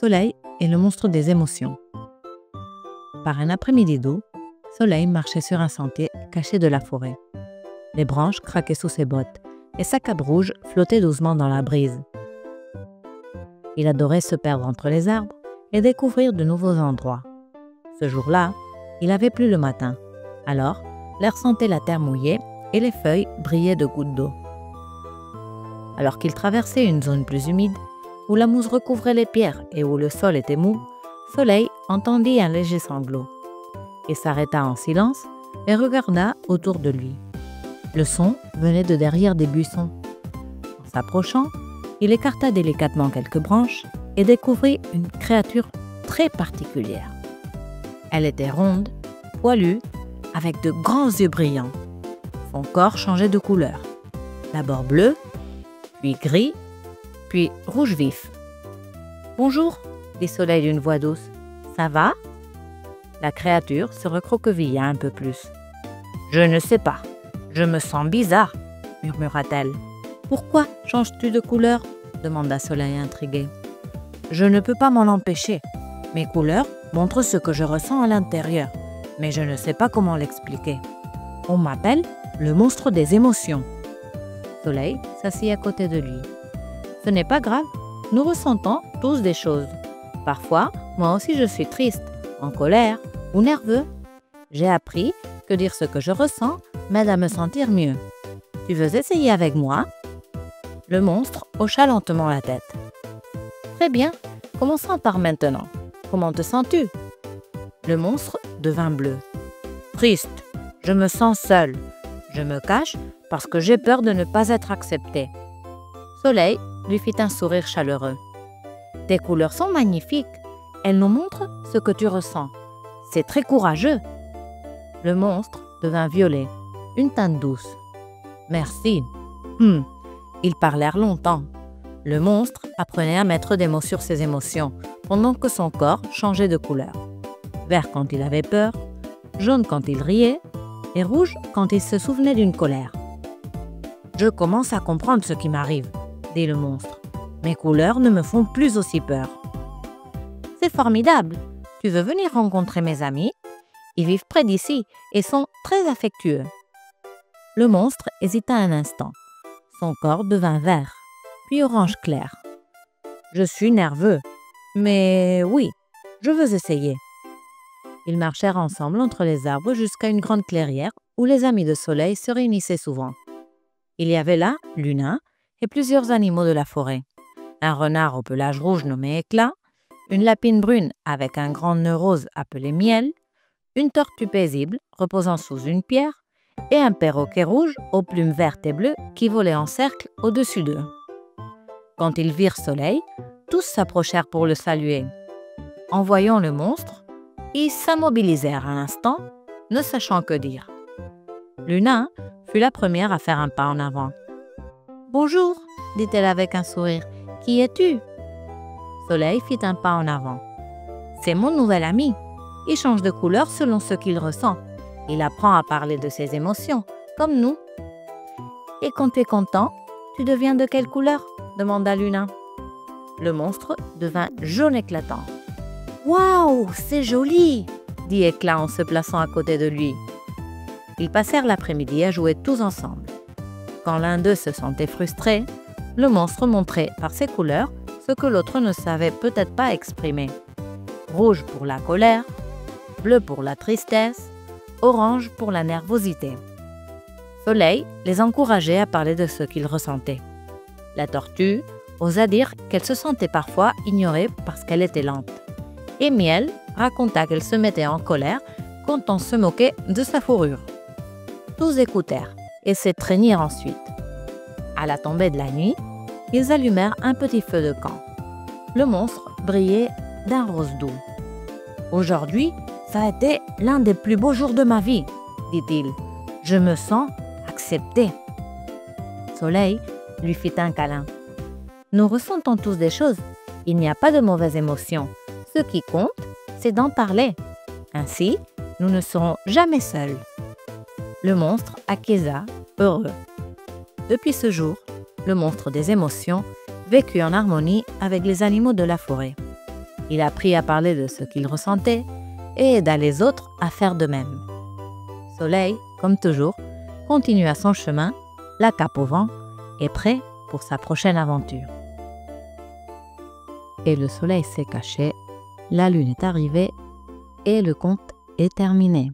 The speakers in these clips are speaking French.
Soleil est le monstre des émotions. Par un après-midi d'août, Soleil marchait sur un sentier caché de la forêt. Les branches craquaient sous ses bottes et sa cape rouge flottait doucement dans la brise. Il adorait se perdre entre les arbres et découvrir de nouveaux endroits. Ce jour-là, il avait plu le matin. Alors, l'air sentait la terre mouillée et les feuilles brillaient de gouttes d'eau. Alors qu'il traversait une zone plus humide, où la mousse recouvrait les pierres et où le sol était mou, Soleil entendit un léger sanglot. Il s'arrêta en silence et regarda autour de lui. Le son venait de derrière des buissons. En s'approchant, il écarta délicatement quelques branches et découvrit une créature très particulière. Elle était ronde, poilue, avec de grands yeux brillants. Son corps changeait de couleur. D'abord bleu, puis gris, puis rouge vif. « Bonjour » dit Soleil d'une voix douce. « Ça va ?» La créature se recroquevilla un peu plus. « Je ne sais pas. Je me sens bizarre, » murmura-t-elle. « Pourquoi changes-tu de couleur ?» demanda Soleil intrigué. « Je ne peux pas m'en empêcher. Mes couleurs montrent ce que je ressens à l'intérieur, mais je ne sais pas comment l'expliquer. On m'appelle le monstre des émotions. » Soleil s'assit à côté de lui. « Ce n'est pas grave, nous ressentons tous des choses. Parfois, moi aussi je suis triste, en colère ou nerveux. J'ai appris que dire ce que je ressens m'aide à me sentir mieux. Tu veux essayer avec moi ?» Le monstre hocha lentement la tête. « Très bien, commençons par maintenant. Comment te sens-tu » Le monstre devint bleu. « Triste, je me sens seul. Je me cache parce que j'ai peur de ne pas être accepté. » Soleil lui fit un sourire chaleureux. « Tes couleurs sont magnifiques. Elles nous montrent ce que tu ressens. C'est très courageux. » Le monstre devint violet, une teinte douce. « Merci. » Ils parlèrent longtemps. Le monstre apprenait à mettre des mots sur ses émotions, pendant que son corps changeait de couleur. Vert quand il avait peur, jaune quand il riait, et rouge quand il se souvenait d'une colère. « Je commence à comprendre ce qui m'arrive, » dit le monstre. « Mes couleurs ne me font plus aussi peur. »« C'est formidable. Tu veux venir rencontrer mes amis? Ils vivent près d'ici et sont très affectueux. » Le monstre hésita un instant. Son corps devint vert, puis orange clair. « Je suis nerveux, mais oui, je veux essayer. » Ils marchèrent ensemble entre les arbres jusqu'à une grande clairière où les amis de Soleil se réunissaient souvent. Il y avait là Luna et plusieurs animaux de la forêt. Un renard au pelage rouge nommé Éclat, une lapine brune avec un grand nœud rose appelé Miel, une tortue paisible reposant sous une pierre et un perroquet rouge aux plumes vertes et bleues qui volait en cercle au-dessus d'eux. Quand ils virent Soleil, tous s'approchèrent pour le saluer. En voyant le monstre, ils s'immobilisèrent un instant, ne sachant que dire. Luna fut la première à faire un pas en avant. « Bonjour » dit-elle avec un sourire. « Qui es-tu » Soleil fit un pas en avant. « C'est mon nouvel ami. Il change de couleur selon ce qu'il ressent. Il apprend à parler de ses émotions, comme nous. »« Et quand tu es content, tu deviens de quelle couleur » demanda Luna. Le monstre devint jaune éclatant. « Waouh, c'est joli !» dit Éclat en se plaçant à côté de lui. Ils passèrent l'après-midi à jouer tous ensemble. Quand l'un d'eux se sentait frustré, le monstre montrait par ses couleurs ce que l'autre ne savait peut-être pas exprimer. Rouge pour la colère, bleu pour la tristesse, orange pour la nervosité. Soleil les encourageait à parler de ce qu'ils ressentaient. La tortue osa dire qu'elle se sentait parfois ignorée parce qu'elle était lente. Et Miel raconta qu'elle se mettait en colère quand on se moquait de sa fourrure. Tous écoutèrent et s'étreignirent ensuite. À la tombée de la nuit, ils allumèrent un petit feu de camp. Le monstre brillait d'un rose doux. « Aujourd'hui, ça a été l'un des plus beaux jours de ma vie, » dit-il. « Je me sens accepté. » Soleil lui fit un câlin. « Nous ressentons tous des choses. Il n'y a pas de mauvaises émotions. Ce qui compte, c'est d'en parler. Ainsi, nous ne serons jamais seuls. » Le monstre acquiesça, heureux. Depuis ce jour, le monstre des émotions vécut en harmonie avec les animaux de la forêt. Il apprit à parler de ce qu'il ressentait et aida les autres à faire de même. Soleil, comme toujours, continua son chemin, la cape au vent, et prêt pour sa prochaine aventure. Et le soleil s'est caché, la lune est arrivée et le conte est terminé.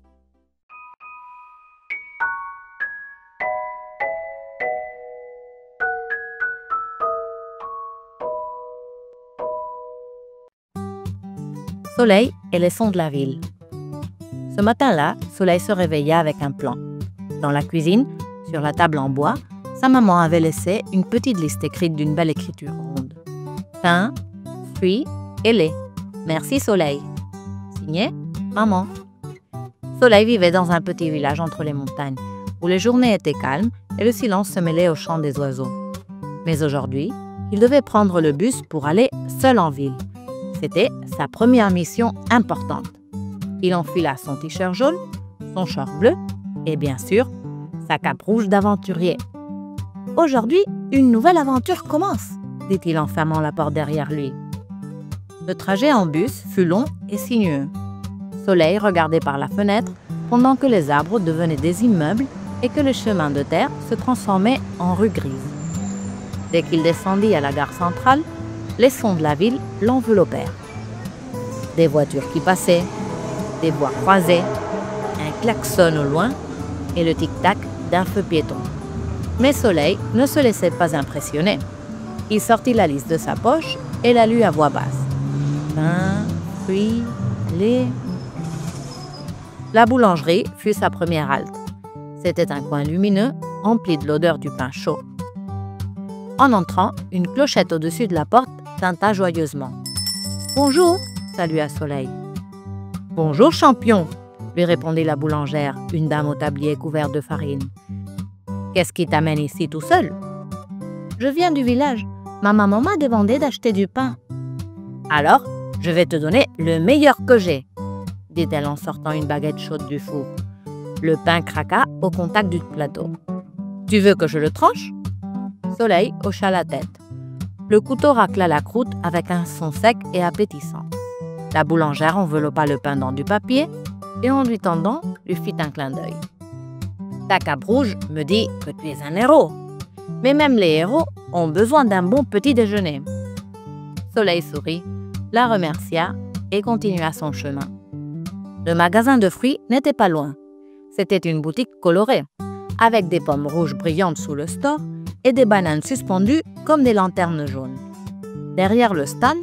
Soleil et les sons de la ville. Ce matin-là, Soleil se réveilla avec un plan. Dans la cuisine, sur la table en bois, sa maman avait laissé une petite liste écrite d'une belle écriture ronde. Pain, fruits et lait. Merci Soleil. Signé Maman. Soleil vivait dans un petit village entre les montagnes, où les journées étaient calmes et le silence se mêlait au chant des oiseaux. Mais aujourd'hui, il devait prendre le bus pour aller seul en ville. C'était sa première mission importante. Il enfila son t-shirt jaune, son short bleu et bien sûr, sa cape rouge d'aventurier. « Aujourd'hui, une nouvelle aventure commence !» dit-il en fermant la porte derrière lui. Le trajet en bus fut long et sinueux. Soleil regardait par la fenêtre pendant que les arbres devenaient des immeubles et que le chemin de terre se transformait en rue grise. Dès qu'il descendit à la gare centrale, les sons de la ville l'enveloppèrent. Des voitures qui passaient, des voies croisées, un klaxon au loin et le tic-tac d'un feu piéton. Mais Soleil ne se laissait pas impressionner. Il sortit la liste de sa poche et la lut à voix basse. Pain, fruits, lait. La boulangerie fut sa première halte. C'était un coin lumineux, empli de l'odeur du pain chaud. En entrant, une clochette au-dessus de la porte tinta joyeusement. « Bonjour !» salua Soleil. « Bonjour, champion !» lui répondit la boulangère, une dame au tablier couvert de farine. « Qu'est-ce qui t'amène ici tout seul ?»« Je viens du village. Ma maman m'a demandé d'acheter du pain. »« Alors, je vais te donner le meilleur que j'ai, » dit-elle en sortant une baguette chaude du four. Le pain craqua au contact du plateau. « Tu veux que je le tranche ?» Soleil hocha la tête. Le couteau racla la croûte avec un son sec et appétissant. La boulangère enveloppa le pain dans du papier et en lui tendant, lui fit un clin d'œil. « Ta cape rouge me dit que tu es un héros. Mais même les héros ont besoin d'un bon petit déjeuner. » Soleil sourit, la remercia et continua son chemin. Le magasin de fruits n'était pas loin. C'était une boutique colorée, avec des pommes rouges brillantes sous le store et des bananes suspendues comme des lanternes jaunes. Derrière le stand,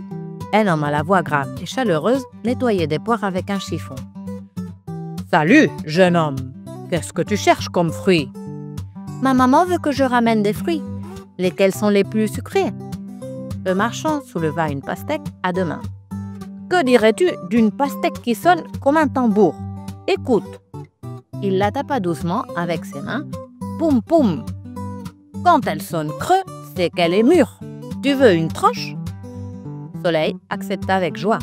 un homme à la voix grave et chaleureuse nettoyait des poires avec un chiffon. « Salut, jeune homme! Qu'est-ce que tu cherches comme fruits ?»« Ma maman veut que je ramène des fruits. Lesquels sont les plus sucrés ?» Le marchand souleva une pastèque à deux mains. « Que dirais-tu d'une pastèque qui sonne comme un tambour? Écoute !» Il la tapa doucement avec ses mains. « Poum poum !» Quand elle sonne creux, c'est qu'elle est mûre. Tu veux une tranche? Soleil accepta avec joie.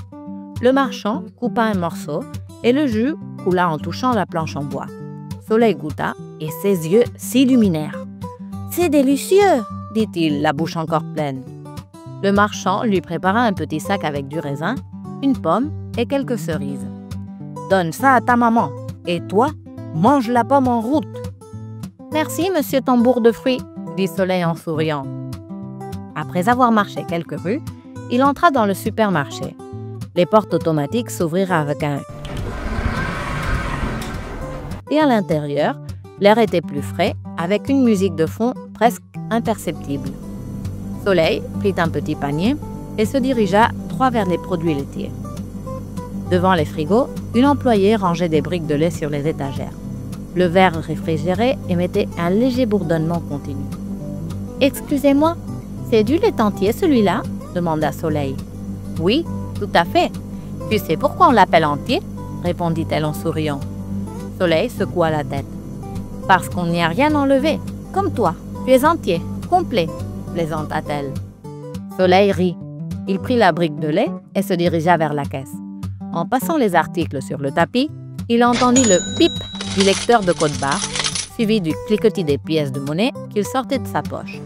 Le marchand coupa un morceau et le jus coula en touchant la planche en bois. Soleil goûta et ses yeux s'illuminèrent. « C'est délicieux !» dit-il, la bouche encore pleine. Le marchand lui prépara un petit sac avec du raisin, une pomme et quelques cerises. « Donne ça à ta maman et toi, mange la pomme en route. »« Merci, monsieur tambour de fruits !» dit Soleil en souriant. Après avoir marché quelques rues, il entra dans le supermarché. Les portes automatiques s'ouvrirent avec un et à l'intérieur, l'air était plus frais, avec une musique de fond presque imperceptible. Soleil prit un petit panier et se dirigea droit vers les produits laitiers. Devant les frigos, une employée rangeait des briques de lait sur les étagères. Le verre réfrigéré émettait un léger bourdonnement continu. « Excusez-moi, c'est du lait entier celui-là ?» demanda Soleil. « Oui, tout à fait. Tu sais pourquoi on l'appelle entier ?» répondit-elle en souriant. Soleil secoua la tête. « Parce qu'on n'y a rien enlevé. Comme toi, tu es entier, complet, » plaisanta-t-elle. Soleil rit. Il prit la brique de lait et se dirigea vers la caisse. En passant les articles sur le tapis, il entendit le pip du lecteur de code-barre, suivi du cliquetis des pièces de monnaie qu'il sortait de sa poche.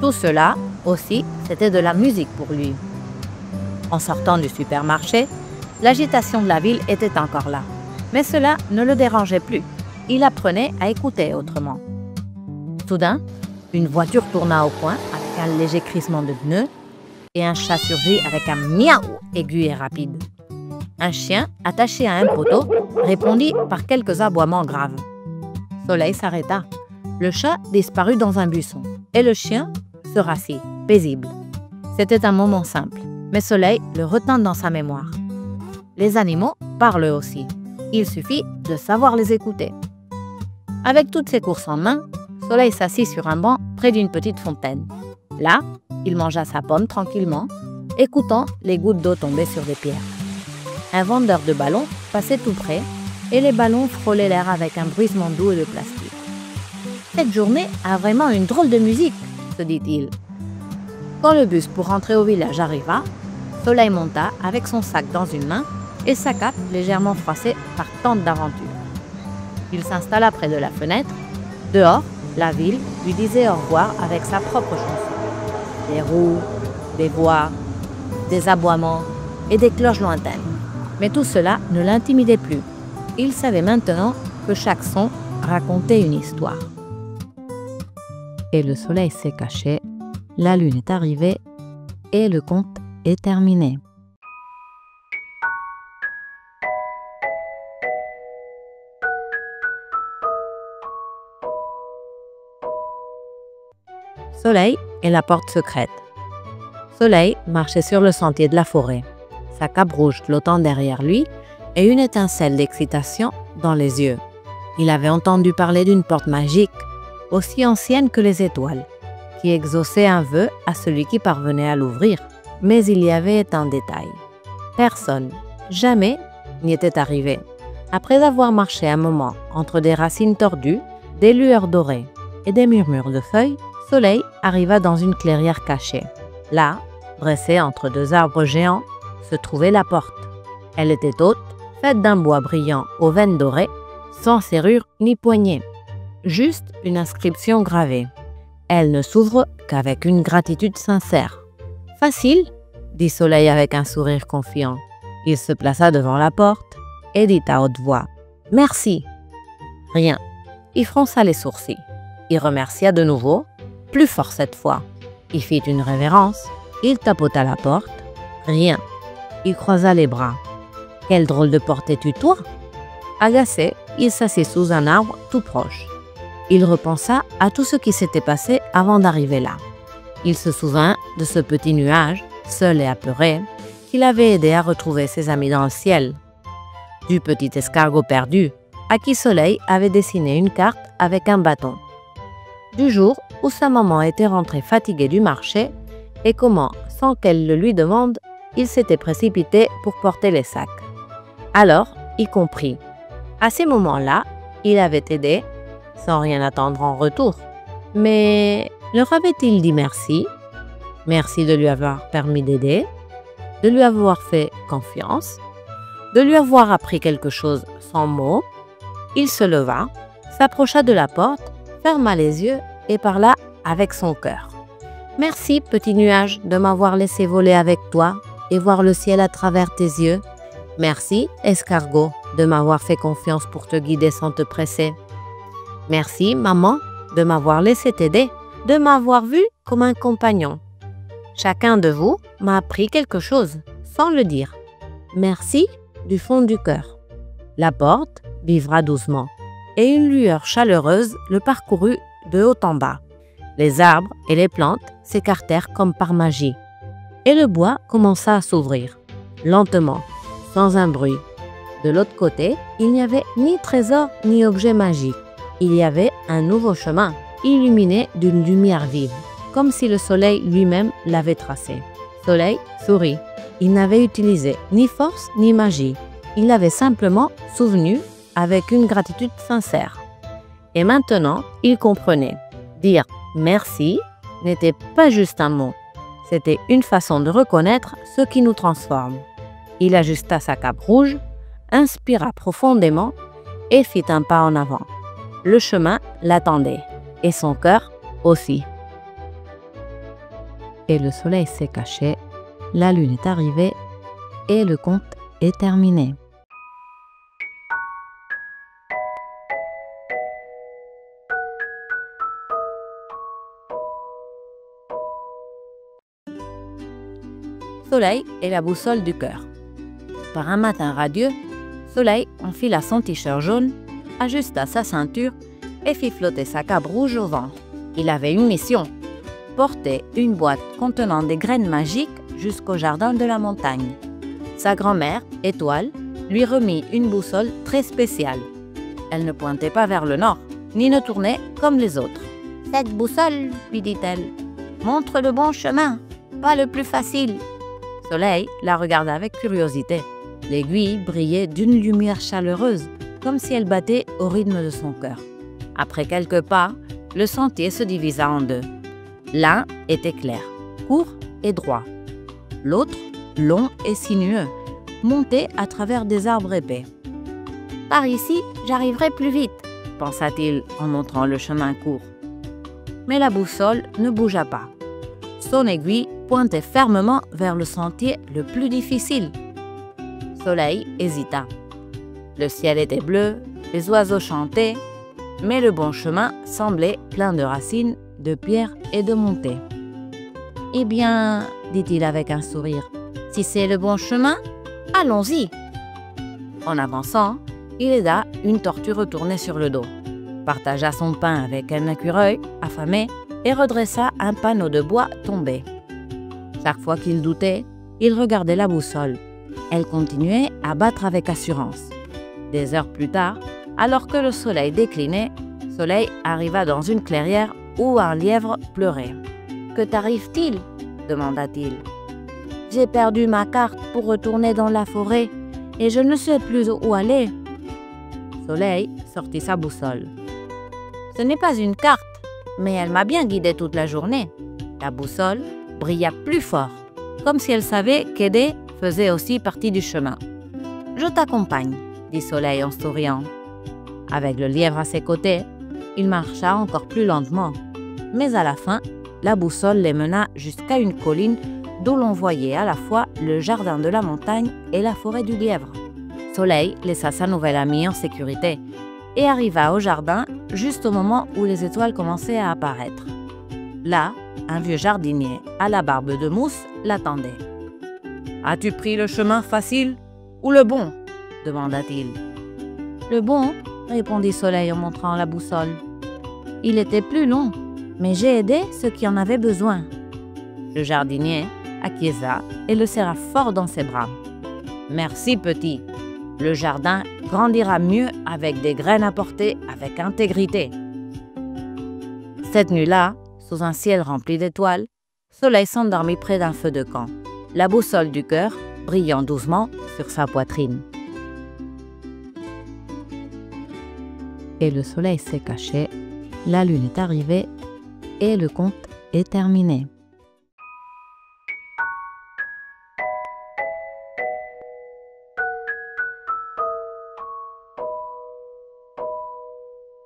Tout cela, aussi, c'était de la musique pour lui. En sortant du supermarché, l'agitation de la ville était encore là. Mais cela ne le dérangeait plus. Il apprenait à écouter autrement. Soudain, une voiture tourna au coin avec un léger crissement de pneus et un chat surgit avec un miaou aigu et rapide. Un chien, attaché à un poteau, répondit par quelques aboiements graves. Soleil s'arrêta. Le chat disparut dans un buisson et le chien se rassit, paisible. C'était un moment simple, mais Soleil le retint dans sa mémoire. Les animaux parlent aussi. Il suffit de savoir les écouter. Avec toutes ses courses en main, Soleil s'assit sur un banc près d'une petite fontaine. Là, il mangea sa pomme tranquillement, écoutant les gouttes d'eau tomber sur des pierres. Un vendeur de ballons passait tout près et les ballons frôlaient l'air avec un bruissement doux et de plastique. « Cette journée a vraiment une drôle de musique », se dit-il. Quand le bus pour rentrer au village arriva, Soleil monta avec son sac dans une main et sa cape légèrement froissée par tant d'aventures. Il s'installa près de la fenêtre. Dehors, la ville lui disait au revoir avec sa propre chanson. Des roues, des voix, des aboiements et des cloches lointaines. Mais tout cela ne l'intimidait plus. Il savait maintenant que chaque son racontait une histoire. Et le soleil s'est caché, la lune est arrivée et le conte est terminé. Soleil et la porte secrète. Soleil marchait sur le sentier de la forêt, sa cape rouge flottant derrière lui et une étincelle d'excitation dans les yeux. Il avait entendu parler d'une porte magique, aussi ancienne que les étoiles, qui exauçait un vœu à celui qui parvenait à l'ouvrir. Mais il y avait un détail. Personne, jamais, n'y était arrivé. Après avoir marché un moment entre des racines tordues, des lueurs dorées et des murmures de feuilles, Soleil arriva dans une clairière cachée. Là, dressée entre deux arbres géants, se trouvait la porte. Elle était haute, faite d'un bois brillant aux veines dorées, sans serrure ni poignée. Juste une inscription gravée. Elle ne s'ouvre qu'avec une gratitude sincère. « Facile ?» dit Soleil avec un sourire confiant. Il se plaça devant la porte et dit à haute voix « Merci !» Rien. Il fronça les sourcils. Il remercia de nouveau, plus fort cette fois. Il fit une révérence. Il tapota la porte. Rien. Il croisa les bras. « Quelle drôle de porte es-tu, toi ?» Agacé, il s'assit sous un arbre tout proche. Il repensa à tout ce qui s'était passé avant d'arriver là. Il se souvint de ce petit nuage, seul et apeuré, qui l'avait aidé à retrouver ses amis dans le ciel. Du petit escargot perdu, à qui Soleil avait dessiné une carte avec un bâton. Du jour où sa maman était rentrée fatiguée du marché et comment, sans qu'elle le lui demande, il s'était précipité pour porter les sacs. Alors, il comprit. À ces moments-là, il avait aidé, sans rien attendre en retour. Mais leur avait-il dit merci? Merci de lui avoir permis d'aider, de lui avoir fait confiance, de lui avoir appris quelque chose sans mots. Il se leva, s'approcha de la porte, ferma les yeux et parla avec son cœur. « Merci, petit nuage, de m'avoir laissé voler avec toi et voir le ciel à travers tes yeux. Merci, escargot, de m'avoir fait confiance pour te guider sans te presser. Merci, maman, de m'avoir laissé t'aider, de m'avoir vu comme un compagnon. Chacun de vous m'a appris quelque chose, sans le dire. Merci du fond du cœur. » La porte vivra doucement, et une lueur chaleureuse le parcourut de haut en bas. Les arbres et les plantes s'écartèrent comme par magie, et le bois commença à s'ouvrir, lentement, sans un bruit. De l'autre côté, il n'y avait ni trésor ni objet magique. Il y avait un nouveau chemin, illuminé d'une lumière vive, comme si le soleil lui-même l'avait tracé. Soleil sourit. Il n'avait utilisé ni force ni magie. Il avait simplement souvenu avec une gratitude sincère. Et maintenant, il comprenait. Dire merci n'était pas juste un mot. C'était une façon de reconnaître ce qui nous transforme. Il ajusta sa cape rouge, inspira profondément et fit un pas en avant. Le chemin l'attendait, et son cœur aussi. Et le soleil s'est caché, La lune est arrivée et le conte est terminé. Soleil est la boussole du cœur. Par un matin radieux, Soleil enfila son t-shirt jaune, ajusta sa ceinture et fit flotter sa cape rouge au vent. Il avait une mission, porter une boîte contenant des graines magiques jusqu'au jardin de la montagne. Sa grand-mère, Étoile, lui remit une boussole très spéciale. Elle ne pointait pas vers le nord, ni ne tournait comme les autres. « Cette boussole, lui dit-elle, montre le bon chemin, pas le plus facile. » Soleil la regarda avec curiosité. L'aiguille brillait d'une lumière chaleureuse, comme si elle battait au rythme de son cœur. Après quelques pas, le sentier se divisa en deux. L'un était clair, court et droit. L'autre, long et sinueux, montait à travers des arbres épais. « Par ici, j'arriverai plus vite, » pensa-t-il en montrant le chemin court. Mais la boussole ne bougea pas. Son aiguille pointait fermement vers le sentier le plus difficile. Soleil hésita. Le ciel était bleu, les oiseaux chantaient, mais le bon chemin semblait plein de racines, de pierres et de montées. « Eh bien, dit-il avec un sourire, si c'est le bon chemin, allons-y !» En avançant, il aida une tortue retournée sur le dos, partagea son pain avec un écureuil affamé et redressa un panneau de bois tombé. Chaque fois qu'il doutait, il regardait la boussole. Elle continuait à battre avec assurance. Des heures plus tard, alors que le soleil déclinait, Soleil arriva dans une clairière où un lièvre pleurait. « Que t'arrive-t-il » demanda-t-il. « J'ai perdu ma carte pour retourner dans la forêt et je ne sais plus où aller. » Soleil sortit sa boussole. « Ce n'est pas une carte, mais elle m'a bien guidé toute la journée. » La boussole brilla plus fort, comme si elle savait qu'aider faisait aussi partie du chemin. « Je t'accompagne, » dit Soleil en souriant. Avec le lièvre à ses côtés, il marcha encore plus lentement. Mais à la fin, la boussole les mena jusqu'à une colline d'où l'on voyait à la fois le jardin de la montagne et la forêt du lièvre. Soleil laissa sa nouvelle amie en sécurité et arriva au jardin juste au moment où les étoiles commençaient à apparaître. Là, un vieux jardinier à la barbe de mousse l'attendait. « As-tu pris le chemin facile ou le bon ?» demanda-t-il. « Le bon » répondit Soleil en montrant la boussole. « Il était plus long, mais j'ai aidé ceux qui en avaient besoin. » Le jardinier acquiesça et le serra fort dans ses bras. « Merci, petit. Le jardin grandira mieux avec des graines apportées avec intégrité. » Cette nuit-là, sous un ciel rempli d'étoiles, Soleil s'endormit près d'un feu de camp, la boussole du cœur brillant doucement sur sa poitrine. Et le soleil s'est caché, la lune est arrivée et le conte est terminé.